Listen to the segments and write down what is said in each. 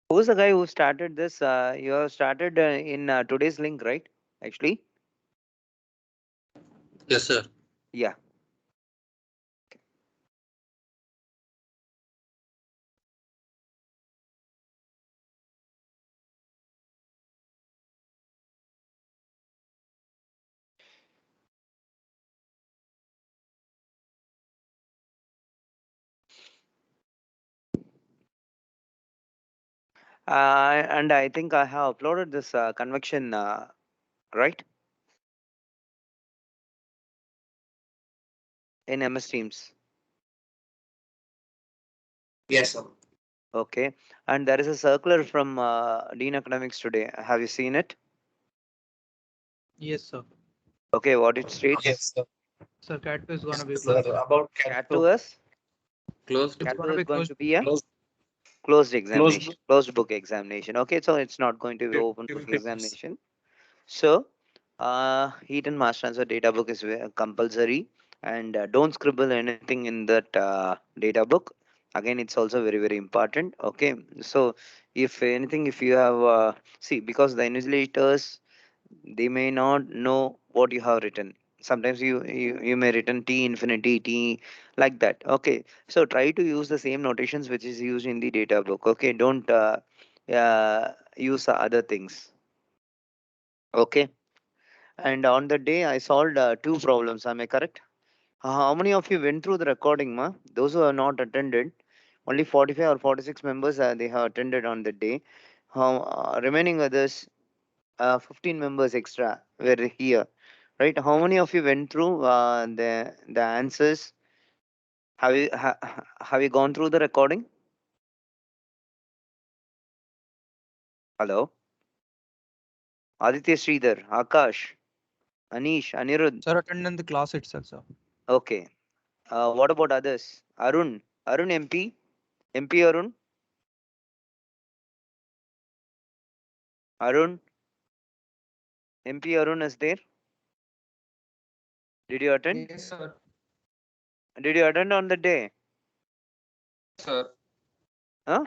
Who's the guy who started this? You have started in today's link, right? Actually, Yes, sir. yeah. And I think I have uploaded this convection, right, in MS Teams. Yes, sir. Okay. And there is a circular from Dean Academics today. Have you seen it? Yes, sir. Okay. What it states? Yes, sir. Sir, Cat 2 is gonna Yes, be sir. closed, sir. About Cat Cat 2 is closed, It's Cat 2 gonna is be going closed. to be a closed, closed closed examination, book closed book examination. Okay. So it's not going to be open book activities. examination. So, Heat and mass transfer data book is compulsory, and don't scribble anything in that data book. Again, it's also very very important. Okay, so if anything, if you have see, because the invigilators, they may not know what you have written. Sometimes you may written T infinity T like that. Okay, so try to use the same notations which is used in the data book. Okay, don't use other things. Okay. And on the day, I solved two problems. Am I correct? How many of you went through the recording, ma? Those who have not attended, only 45 or 46 members they have attended on the day. Remaining others, 15 members extra were here, right? How many of you went through the answers? Have you gone through the recording? Hello, Aditya Sridhar, Akash, Anish, Anirudh. Sir, attend the class itself, sir. Okay. What about others? Arun MP Arun, MP Arun is there. Did you attend? Yes, sir. Did you attend on the day? Yes, sir. Huh?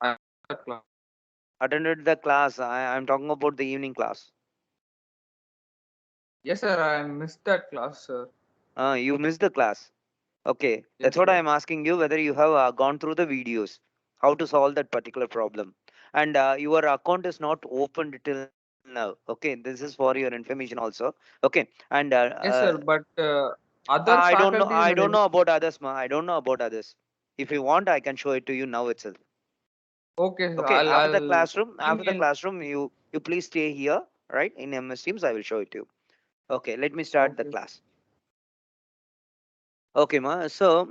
I that class. Attended the class. I'm talking about the evening class. Yes, sir. I missed that class, sir. You missed the class. Okay, that's Yes, what sir. I'm asking you, whether you have gone through the videos, how to solve that particular problem. And your account is not opened till now. Okay, this is for your information also. Okay, and Yes, sir. But other I don't know. faculties I don't register. know about others, ma. I don't know about others. If you want, I can show it to you now itself. Okay, sir. Okay, I'll bring after the in. classroom, you please stay here, right? In MS Teams, I will show it to you. Okay, let me start the Okay. class. Okay, ma. So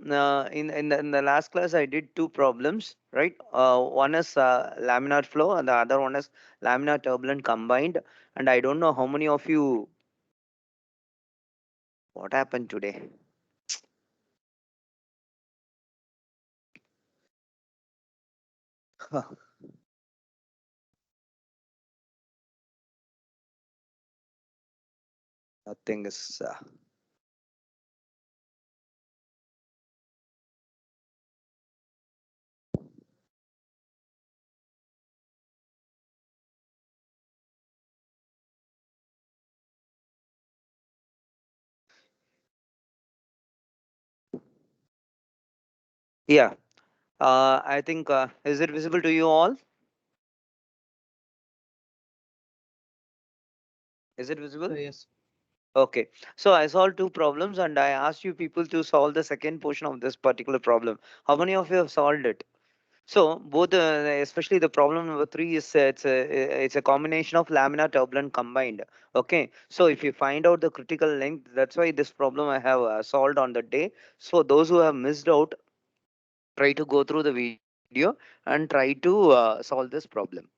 in the last class, I did two problems, right? One is laminar flow, and the other one is laminar turbulent combined. And I don't know how many of you. What happened today? Nothing is. Yeah. I think is it visible to you all? Is it visible? Sir, yes. Okay, so I solved two problems and I asked you people to solve the second portion of this particular problem. How many of you have solved it? So both, especially the problem number three is it's a combination of laminar turbulent combined. Okay, so if you find out the critical length, that's why this problem I have solved on the day. So those who have missed out, try to go through the video and try to solve this problem.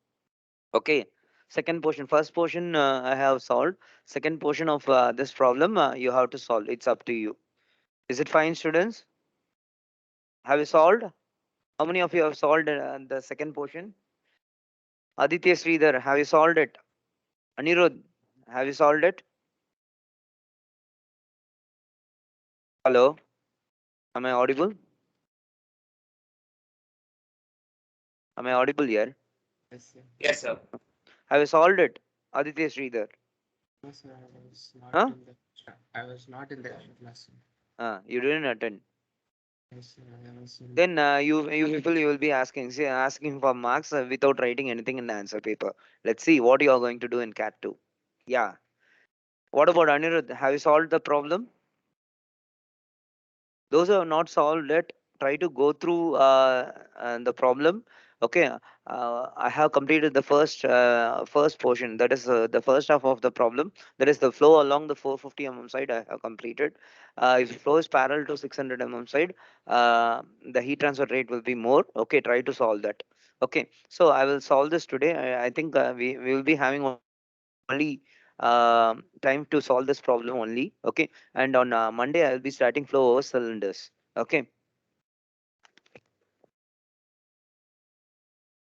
Okay, second portion, first portion I have solved. Second portion of this problem you have to solve. It's up to you. Is it fine, students? Have you solved? How many of you have solved the second portion? Aditya Sridhar, have you solved it? Anirudh, have you solved it? Hello, am I audible? Am I audible here? Yes, sir. Yes, sir. Have you solved it, Aditya Sridhar? No, sir, I was not Huh? in the I was not in the class. You didn't attend. Yes, sir, I was in. Then you people you will be asking, see, asking for marks without writing anything in the answer paper. Let's see what you are going to do in Cat 2. Yeah. What about Anirudh? Have you solved the problem? Those who have not solved it, try to go through the problem. Okay. I have completed the first portion. That is the first half of the problem. That is the flow along the 450 mm side. I have completed. If the flow is parallel to 600 mm side, the heat transfer rate will be more. Okay. Try to solve that. Okay. So I will solve this today. I think we will be having only time to solve this problem only. Okay. And on Monday I will be starting flow over cylinders. Okay.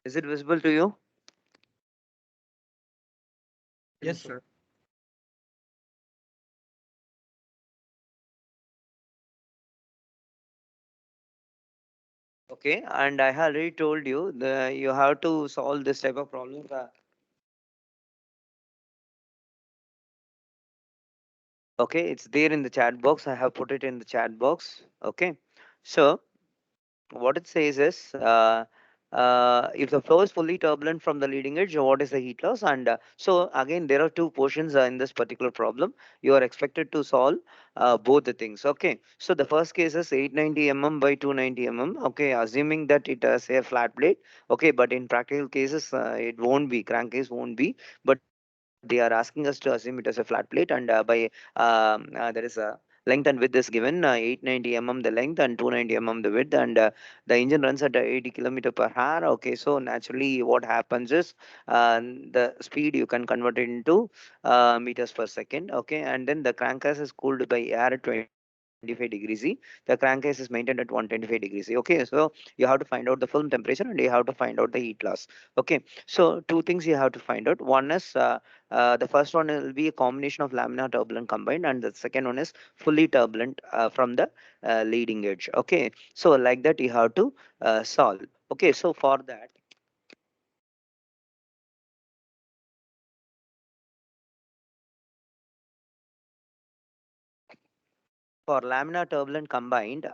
Is it visible to you? Yes, sir. Okay. And I have already told you you have to solve this type of problems. Okay, it's there in the chat box. I have put it in the chat box. Okay. So what it says is if the flow is fully turbulent from the leading edge, what is the heat loss? And so again, there are two portions in this particular problem. You are expected to solve both the things. Okay. So the first case is 890 mm by 290 mm. Okay, assuming that it has a flat plate. Okay, but in practical cases, it won't be. Crankcase won't be. But they are asking us to assume it as a flat plate, and there is a length and width is given 890 mm the length and 290 mm the width, and the engine runs at 80 km per hour. Okay, so naturally what happens is the speed you can convert it into meters per second. Okay, and then the crankcase is cooled by air at 25 degrees C. The crankcase is maintained at 125 degrees C. Okay, so you have to find out the film temperature and you have to find out the heat loss. Okay, so two things you have to find out. One is the first one will be a combination of laminar turbulent combined, and the second one is fully turbulent from the leading edge. Okay, so like that you have to solve. Okay, so for that, for laminar turbulent combined,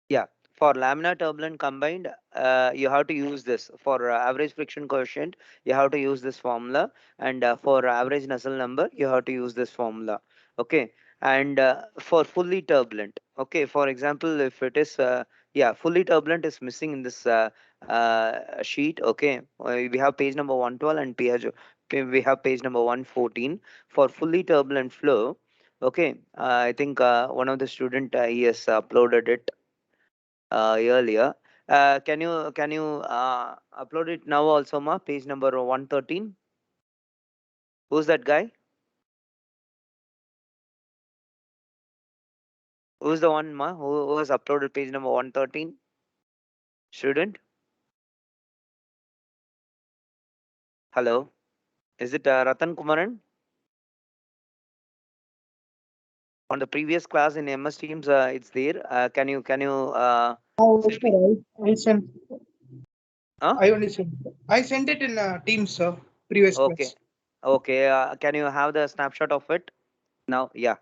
yeah, for laminar turbulent combined, you have to use this. For average friction coefficient, you have to use this formula, and for average Nusselt number, you have to use this formula. Okay, and for fully turbulent, okay, for example, if it is, yeah, fully turbulent is missing in this sheet. Okay, we have page number 112 and we have page number 114 for fully turbulent flow. Okay, I think one of the student he has uploaded it earlier. Can you upload it now also, ma? Page number 113. Who's that guy? Who's the one, ma? Who has uploaded page number 113? Student? Hello. Is it Ratan Kumaran? On the previous class in MS Teams, it's there. Can you Oh, send me? sir, I sent. Huh? I only sent. I sent it in Teams, sir. Previous Okay. class. Okay. Can you have the snapshot of it now? Yeah.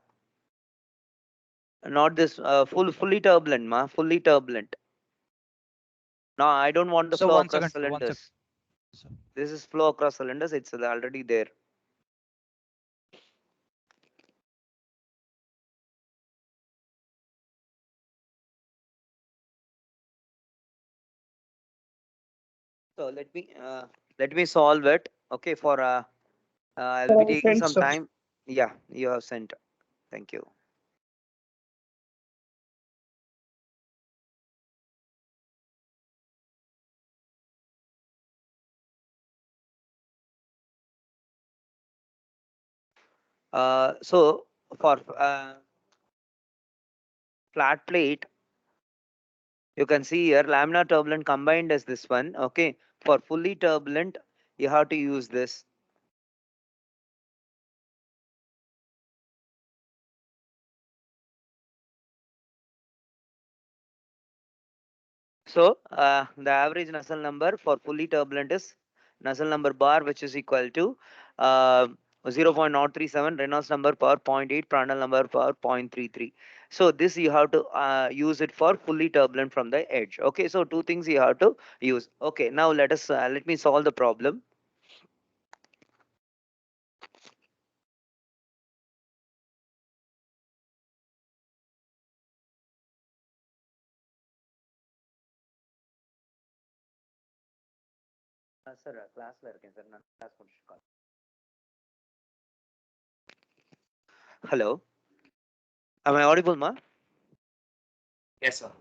Not this fully turbulent, ma. Fully turbulent. No, I don't want the So flow one across second, sir. 1 second. cylinders. Sir. This is flow across cylinders. It's already there. So let me solve it. Okay, for I'll Sir, be I taking sent, some sir. time. Yeah, you have sent. Thank you. So for flat plate, you can see here laminar turbulent combined as this one. Okay, for fully turbulent, you have to use this. So the average Nusselt number for fully turbulent is Nusselt number bar, which is equal to 0.037, Reynolds number per 0.8, Prandtl number per 0.33. So this you have to use it for fully turbulent from the edge. Okay, so two things you have to use. Okay, now let me solve the problem. Sir, class la irukken sir, நான் class முடிச்சிட்டு. Hello, am I audible, ma? Yes, sir.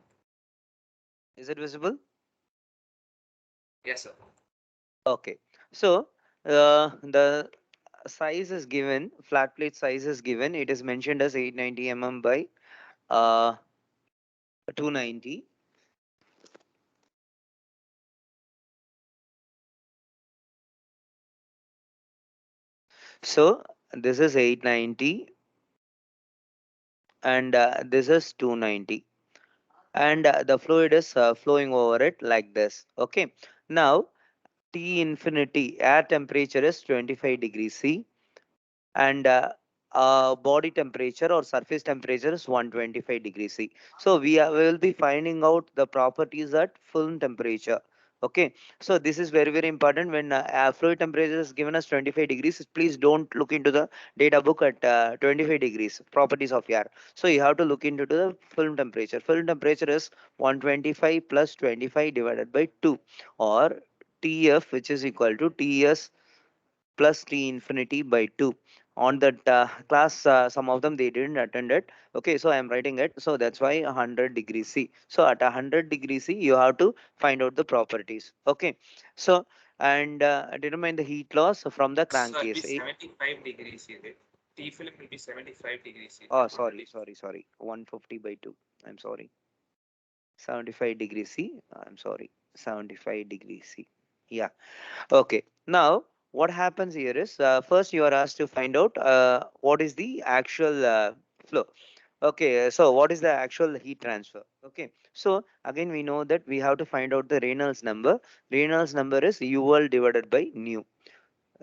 Is it visible? Yes, sir. Okay, so the size is given, flat plate size is given. It is mentioned as 890 mm by 290. So this is 890 and this is 290, and the fluid is flowing over it like this. Okay, now T infinity air temperature is 25 degrees C, and body temperature or surface temperature is 125 degrees C. So we will be finding out the properties at film temperature. Okay, so this is very important. When fluid temperature is given as 25 degrees, please don't look into the data book at 25 degrees properties of air. So you have to look into the film temperature. Film temperature is 125 plus 25 divided by 2, or TF, which is equal to TS plus T infinity by 2. On that class, some of them they didn't attend it. Okay, so I am writing it. So that's why 100 degrees C. So at 100 degrees C, you have to find out the properties. Okay, so and determine the heat loss from the So it will be crankcase. 75 degrees here. T film will be 75 degrees here. Oh, sorry. 150 by 2. I'm sorry. 75 degrees C. I'm sorry. 75 degrees C. Yeah. Okay. Now, what happens here is first you are asked to find out what is the actual flow. Okay, so what is the actual heat transfer? Okay, so again we know that we have to find out the Reynolds number. Reynolds number is UL divided by nu.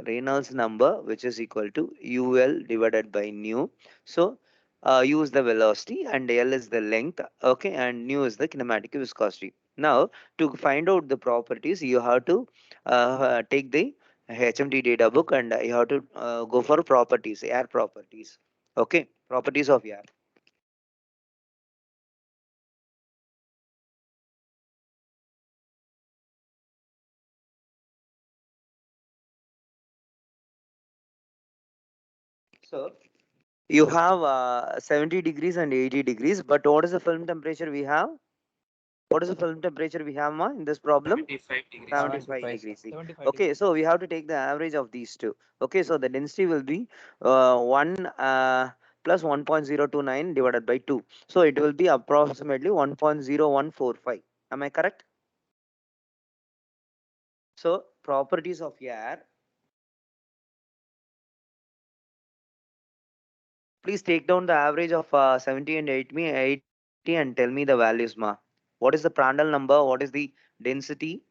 Reynolds number, which is equal to UL divided by nu. So U is the velocity and L is the length. Okay, and nu is the kinematic viscosity. Now, to find out the properties, you have to take the HMT data book, and you have to go for properties, air properties. Okay, properties of air. So you have 70 degrees and 80 degrees, but what is the film temperature we have? What is the film temperature we have, ma, in this problem? 75 degrees. 75 degrees C. 75 Okay, so we have to take the average of these two. Okay, so the density will be 1 plus 1.029 divided by 2. So it will be approximately 1.0145. Am I correct? So properties of air. Please take down the average of 70 and 80 and tell me the values, ma. What is the Prandtl number? What is the density?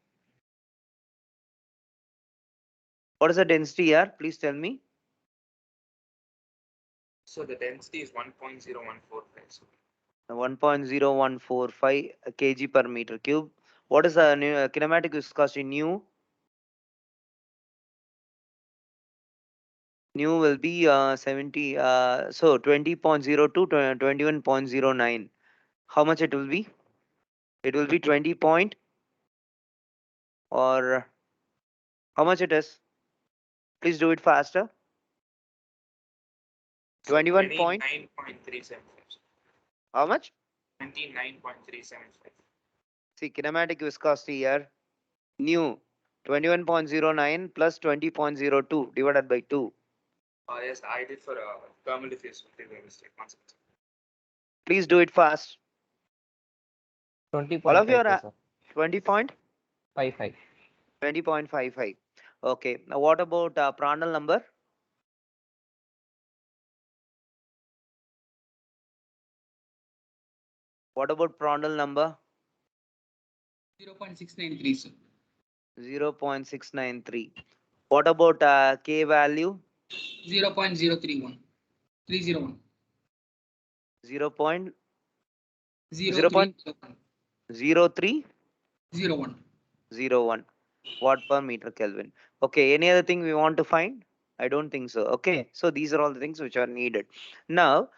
What is the density here? Please tell me. So the density is 1.0145. 1.0145 kg per meter cube. What is the kinematic viscosity nu? Nu will be 70, so 20.02 to 21.09. How much it will be? It will be 20 point, or how much it is? Please do it faster. 21 point. 29.375. How much? 29.375. See, kinematic viscosity here. Nu 21.09 plus 20.02 divided by 2. Yes, I did for thermal diffuse mistake. One second. Please do it fast. 20.55, All of you are sir. 20 point? 55. 20.55. Okay. Now what about Prandtl number? What about Prandtl number? 0.693, sir. 0.693. What about K value? 0.031. 301. 0. 0.0301. 0.0301 watt per meter Kelvin. Okay, any other thing we want to find? I don't think so. Okay, so these are all the things which are needed. Now,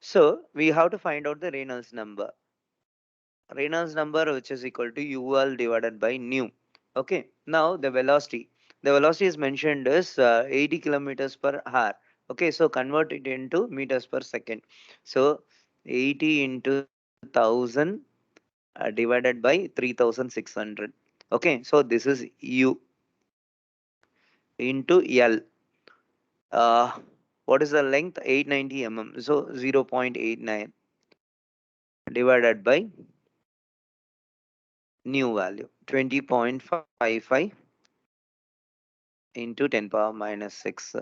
so we have to find out the Reynolds number. Reynolds number which is equal to UL divided by nu. Okay, now the velocity. The velocity is mentioned as 80 kilometers per hour. Okay, so convert it into meters per second. So 80 into 1000 divided by 3600. Okay, so this is U into L. What is the length? 890 mm. So 0.89 divided by new value 20.55 into 10 power minus 6.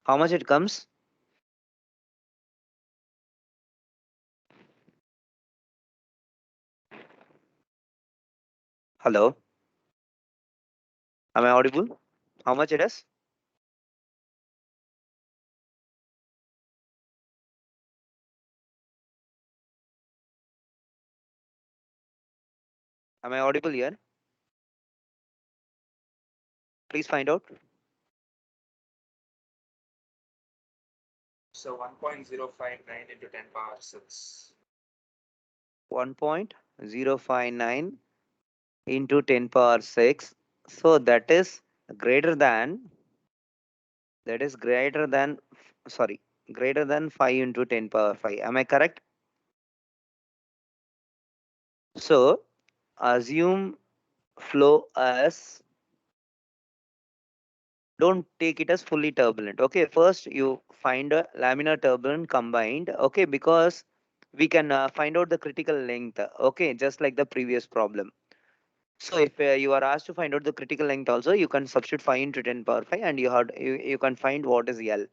How much it comes? Hello? Am I audible? How much it is? Am I audible here? Please find out. So 1.059 into 10 power 6. 1.059 into 10 power 6. So that is greater than, sorry, greater than 5 into 10 power 5. Am I correct? So assume flow as, don't take it as fully turbulent. Okay, first you find a laminar turbulent combined. Okay, because we can find out the critical length. Okay, just like the previous problem. So if you are asked to find out the critical length also, you can substitute 5 into 10 power 5 and you can find what is L.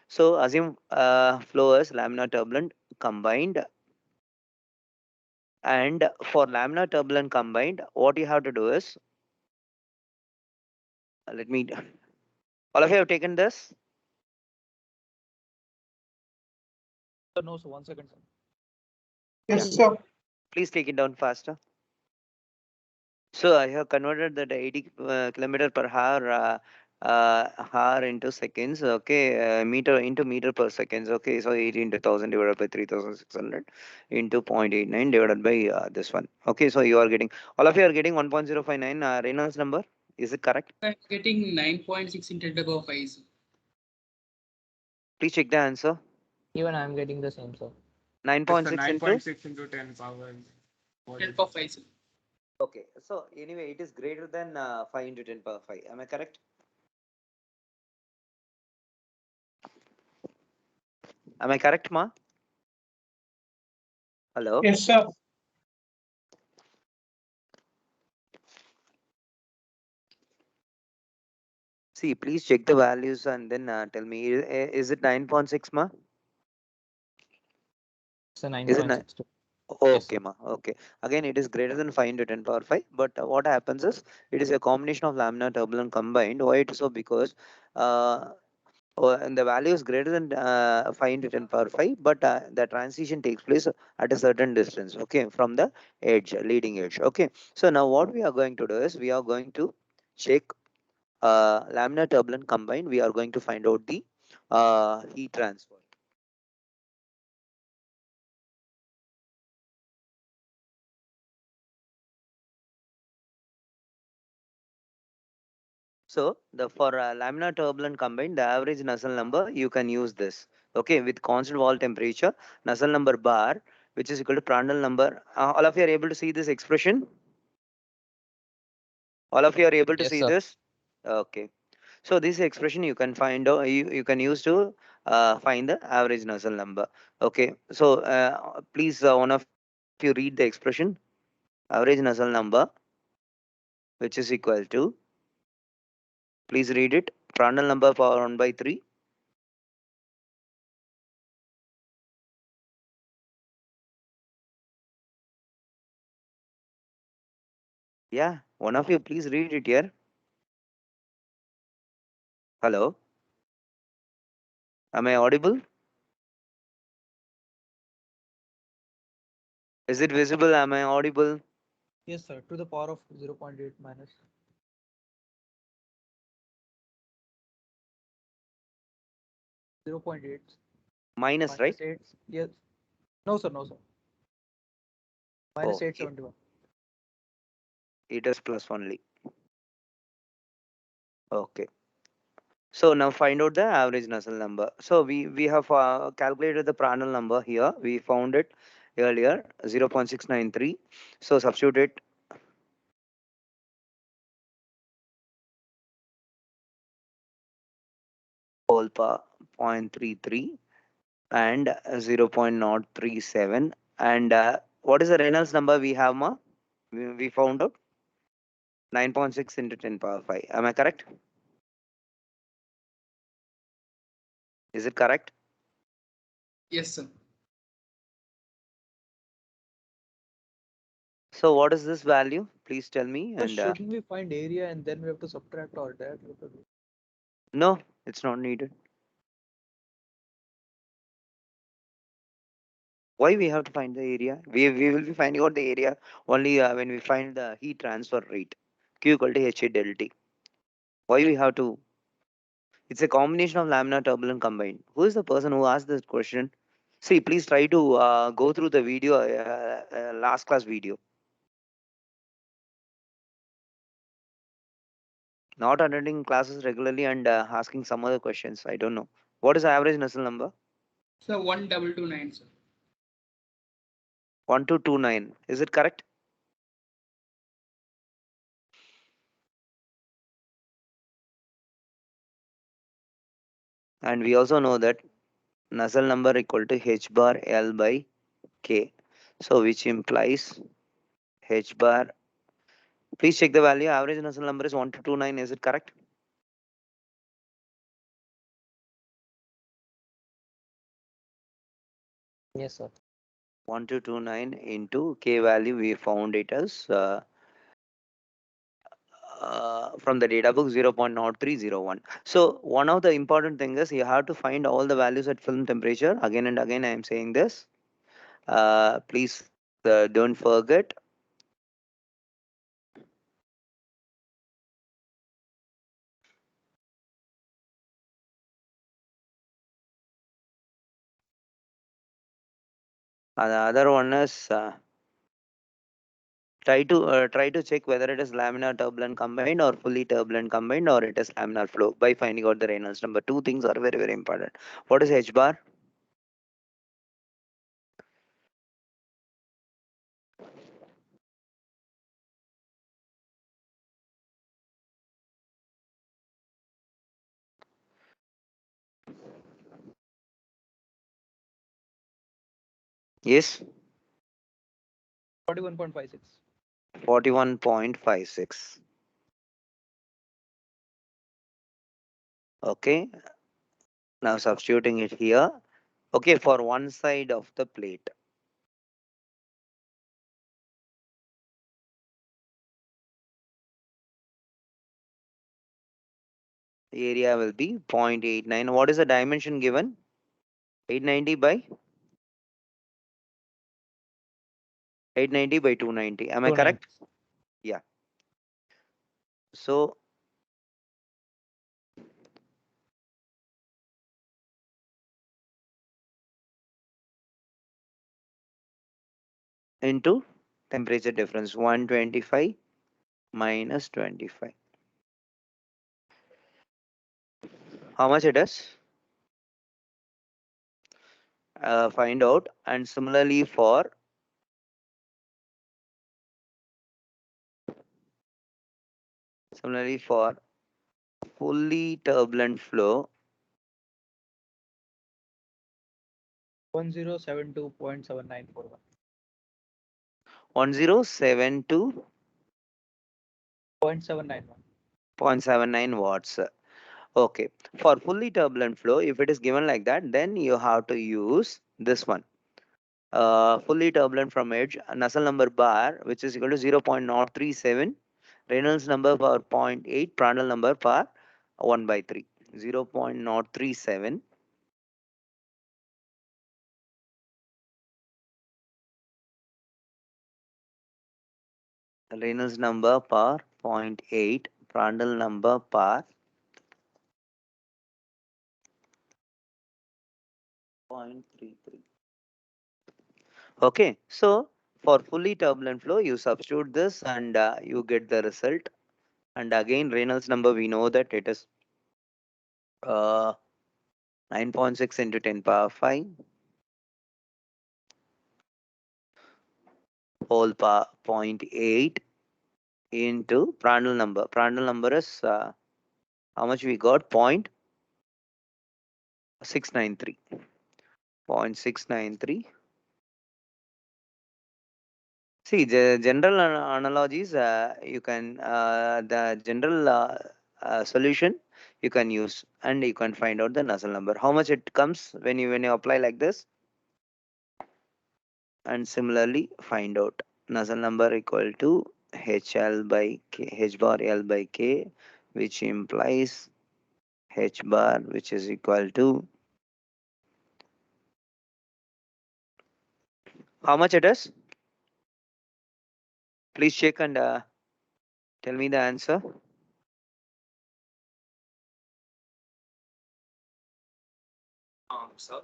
So assume flow as laminar turbulent combined, and for laminar turbulent combined, what you have to do is, let me, all of you have taken this? Sir, no, sir. 1 second, sir. Yes, sir. Please take it down faster. So I have converted that 80 kilometer per hour into seconds. Okay, meter into meter per seconds. Okay, so 80 into 1000 divided by 3600 into 0.89 divided by this one. Okay, so you are getting, all of you are getting 1.059 Reynolds number. Is it correct? I'm getting 9.6 into 10 to the power 5, sir. Please check the answer. Even I'm getting the same, sir. 9.6 into. 9.6 into 10 power. 10 to power 5, sir. Okay, so anyway, it is greater than 5 into 10 power 5. Am I correct? Am I correct, ma? Hello? Yes, sir. See, please check the values and then tell me, is it 9.6, ma? It's a Is it 9? 9.62. Yes, Okay, sir. ma. Okay. Again, it is greater than 5 into 10 power 5. But what happens is, it is a combination of laminar turbulent combined. Why it is so? Because and the value is greater than 5 into 10 power 5, but the transition takes place at a certain distance, okay, from the edge, leading edge. Okay, so now what we are going to do is, we are going to check laminar turbulent combined. We are going to find out the heat transfer. So the for laminar turbulent combined, the average Nusselt number, you can use this. Okay, with constant wall temperature, Nusselt number bar, which is equal to Prandtl number. All of you are able to see this expression? All of you are able to Yes, see sir. this? Okay. So this expression you can find out, you can use to find the average Nusselt number. Okay. So please, one of you read the expression. Average Nusselt number, which is equal to, please read it. Prandtl number power 1 by 3. Yeah, one of you please read it here. Hello, am I audible? Is it visible? Am I audible? Yes, sir. To the power of 0.8 minus 0.8 Minus, right? minus 8. Yes. No, sir. No, sir. Minus Oh, 871. it is plus only. Okay. So now find out the average Nusselt number. So we have calculated the Prandtl number here. We found it earlier 0.693. So substitute it. Whole power 0.33 and 0.037. And what is the Reynolds number we have, ma? We found out 9.6 into 10 power 5. Am I correct? Is it correct? Yes, sir. So what is this value? Please tell me. So And shouldn't we find area and then we have to subtract all that? no, it's not needed. Why we have to find the area? We will be finding out the area only when we find the heat transfer rate. Q equal to HA del T. Why we have to? It's a combination of laminar turbulent combined. Who is the person who asked this question? See, please try to go through the video, last class video. Not attending classes regularly and asking some other questions. I don't know. What is the average Nusselt number? So 1229, sir. 1229. Is it correct? And we also know that Nusselt number equal to H bar L by K. So which implies H bar. Please check the value. Average Nusselt number is 1229. Is it correct? Yes, sir. 1229 into K value. We found it as from the data book 0.0301. So one of the important things is you have to find all the values at film temperature. Again and again I am saying this. Please don't forget. The other one is try to check whether it is laminar turbulent combined or fully turbulent combined or it is laminar flow by finding out the Reynolds number. Two things are very very important. What is H bar? Yes, 41.56. 41.56. Okay, now substituting it here. Okay, for one side of the plate. The area will be 0.89. What is the dimension given? 890 by 890 by 290. Am I 290. correct? Yeah. So into temperature difference 125 minus 25. How much it is? Find out. And similarly for fully turbulent flow, 1072.7941. 1072.79 0.791. watts. Okay, for fully turbulent flow, if it is given like that, then you have to use this one. Fully turbulent from edge, Nusselt number bar, which is equal to 0.037 Reynolds number for 0.8, Prandtl number for 1 by 3, 0.037. Reynolds number per 0.8, Prandtl number per 0.33. Okay, so for fully turbulent flow, you substitute this and you get the result. And again, Reynolds number, we know that it is 9.6 into 10 power 5 whole power 0.8 into Prandtl number. Prandtl number is how much we got? 0.693. 0.693. See, the general analogies, you can, the general solution you can use and you can find out the Nusselt number. How much it comes when you apply like this? And similarly, find out Nusselt number equal to HL by K, H bar L by K, which implies H bar, which is equal to how much it is? Please check and tell me the answer. Sir,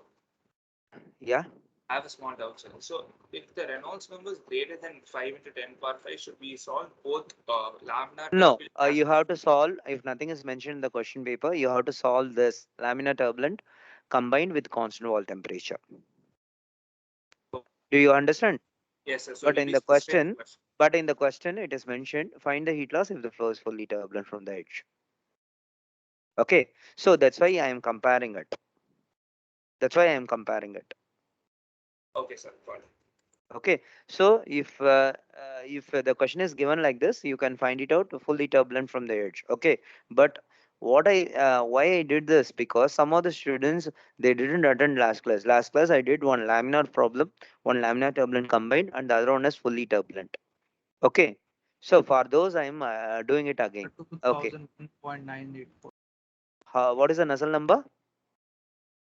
Yeah. I have a small doubt, sir. So if the Reynolds number is greater than 5 into 10 power 5, should we solve both laminar No, turbulent you have to solve, if nothing is mentioned in the question paper, you have to solve this laminar turbulent combined with constant wall temperature. Do you understand? Yes, sir. So But we'll in be the specifying question, it is mentioned, find the heat loss if the flow is fully turbulent from the edge. Okay, so that's why I am comparing it. Okay, sir. Got it. Okay, so if the question is given like this, you can find it out fully turbulent from the edge. Okay, but why I did this, because some of the students, they didn't attend last class. Last class I did one laminar problem, one laminar turbulent combined, and the other one is fully turbulent. Okay, so for those I am doing it again. Okay, 2001.984. what is the Nusselt number?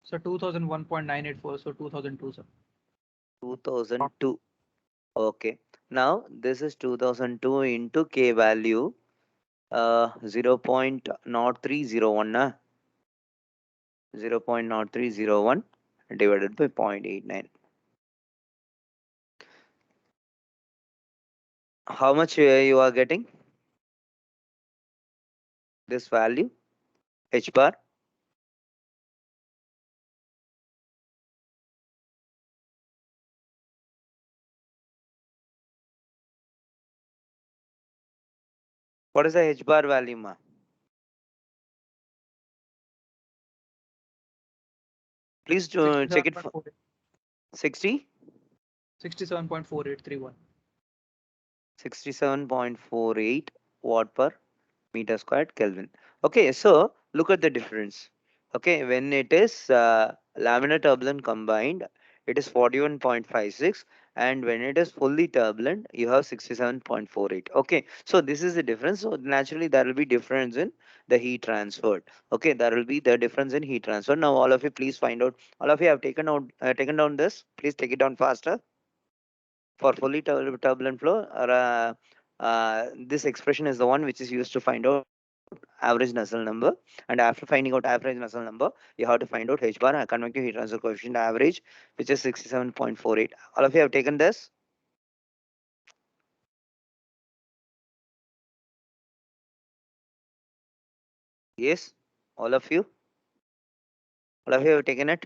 So 2001.984. So 2002, sir. 2002. Okay, now this is 2002 into K value 0.0301 na? 0.0301 divided by 0.89. How much you are getting? This value H bar. What is the H bar value, ma? Please check it. 60? 67.4831. 67.48 watt per meter squared Kelvin. Okay, so look at the difference. Okay, when it is laminar turbulent combined, it is 41.56, and when it is fully turbulent, you have 67.48. Okay, so this is the difference. So naturally, there will be difference in the heat transferred. Okay, there will be the difference in heat transfer. Now, all of you, please find out. All of you have taken down this. Please take it down faster. For fully turbulent flow, this expression is the one which is used to find out average Nusselt number, and after finding out average Nusselt number, you have to find out H bar, convective heat transfer coefficient average, which is 67.48. All of you have taken this? Yes, all of you? All of you have taken it?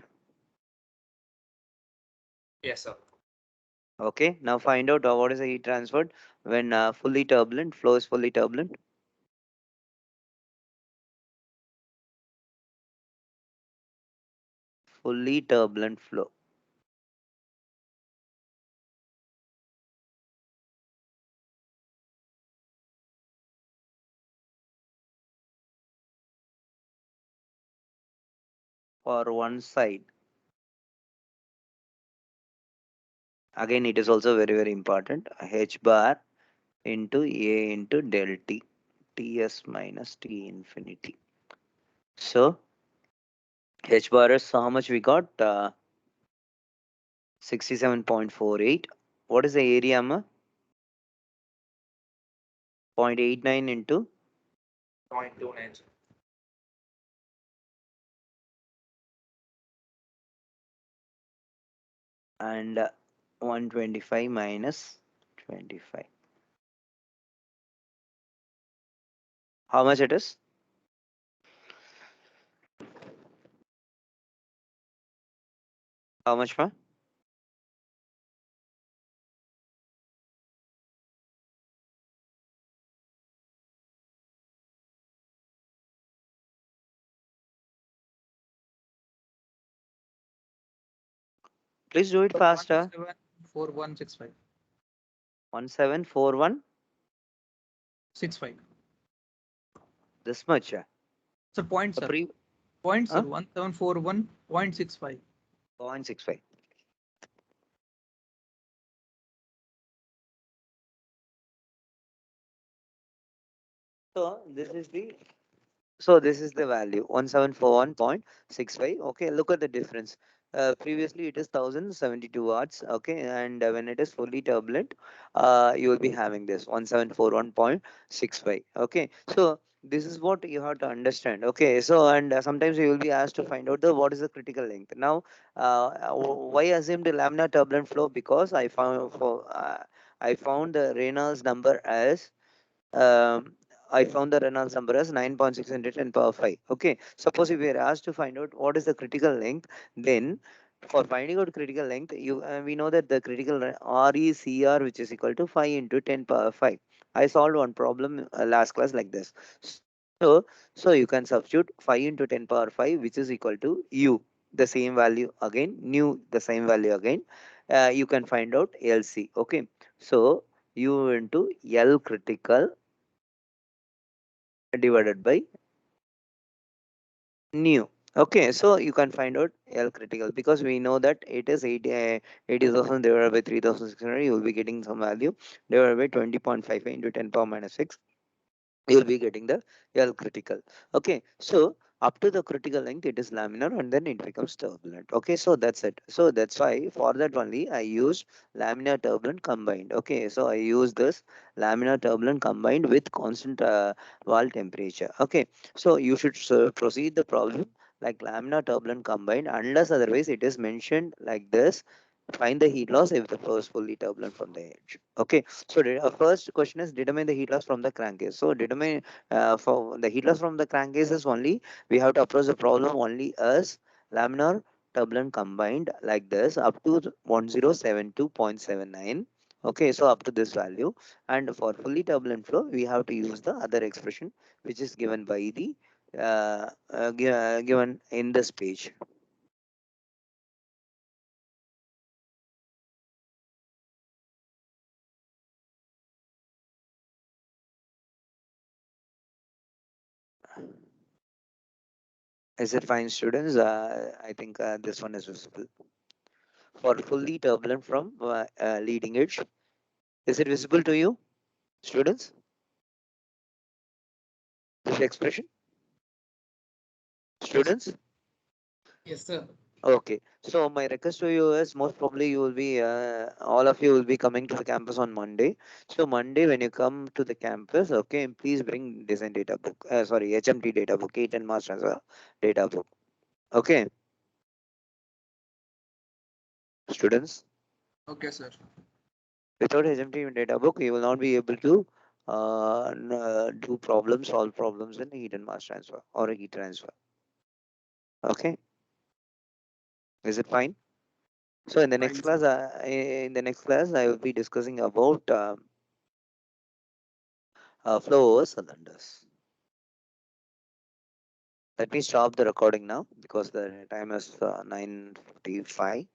Yes, sir. Okay, now find out what is the heat transferred when fully turbulent, flow is fully turbulent. Fully turbulent flow. For one side. Again, it is also very, very important. H bar into A into del T, Ts minus T infinity. So H bar is, so how much we got? 67.48. What is the area, ma? 0.89 into 0.29, sir. and 125 minus 25. How much it is? How much, ma? Please do it So faster. 174165. 1741. 65. This much. So point, The sir. pre Point, sir. Huh? 1741.65. 0.65. So this is the value 1741.65. Okay, look at the difference. Previously it is 1072 watts. Okay, and when it is fully turbulent, you will be having this 1741.65. Okay, so this is what you have to understand. Okay, so and sometimes you will be asked to find out the what is the critical length. Now, why assumed laminar turbulent flow? Because I found the Reynolds number as I found the Reynolds number as 9.6 into 10 power 5. Okay, suppose if we are asked to find out what is the critical length, then for finding out critical length, we know that the critical RECR, which is equal to 5 into 10 power 5. I solved one problem last class like this. So, so you can substitute 5 into 10 power 5, which is equal to U, the same value again, nu, the same value again. You can find out LC. Okay, so U into L critical divided by nu. Okay, so you can find out L critical because we know that it is 80,000 divided by 3,600. You will be getting some value divided by 20.55 into 10 power minus 6. You will be getting the L critical. Okay, so up to the critical length it is laminar and then it becomes turbulent. Okay, so that's it. So that's why for that only I used laminar turbulent combined. Okay, so I use this laminar turbulent combined with constant wall temperature. Okay, so you should proceed the problem like laminar turbulent combined unless otherwise it is mentioned like this. Find the heat loss if the flow is fully turbulent from the edge. Okay, so first question is determine the heat loss from the crankcase. So determine for the heat loss from the crankcases only, we have to approach the problem only as laminar turbulent combined like this up to 1072.79. Okay, so up to this value, and for fully turbulent flow, we have to use the other expression which is given by the given in this page. Is it fine, students? I think this one is visible. For fully turbulent from leading edge, is it visible to you, students? This expression, students? Yes, sir. Okay. So my request to you is most probably you will be all of you will be coming to the campus on Monday. So Monday when you come to the campus, okay, please bring design data book. Sorry, HMT data book, 8 and mass transfer data book. Okay, students. Okay, sir. Without HMT data book, you will not be able to do problems, solve problems in heat and mass transfer or heat transfer. Okay, is it fine? So in the next Fine, class, sir. I will be discussing about flow over cylinders. Let me stop the recording now because the time is 9:55.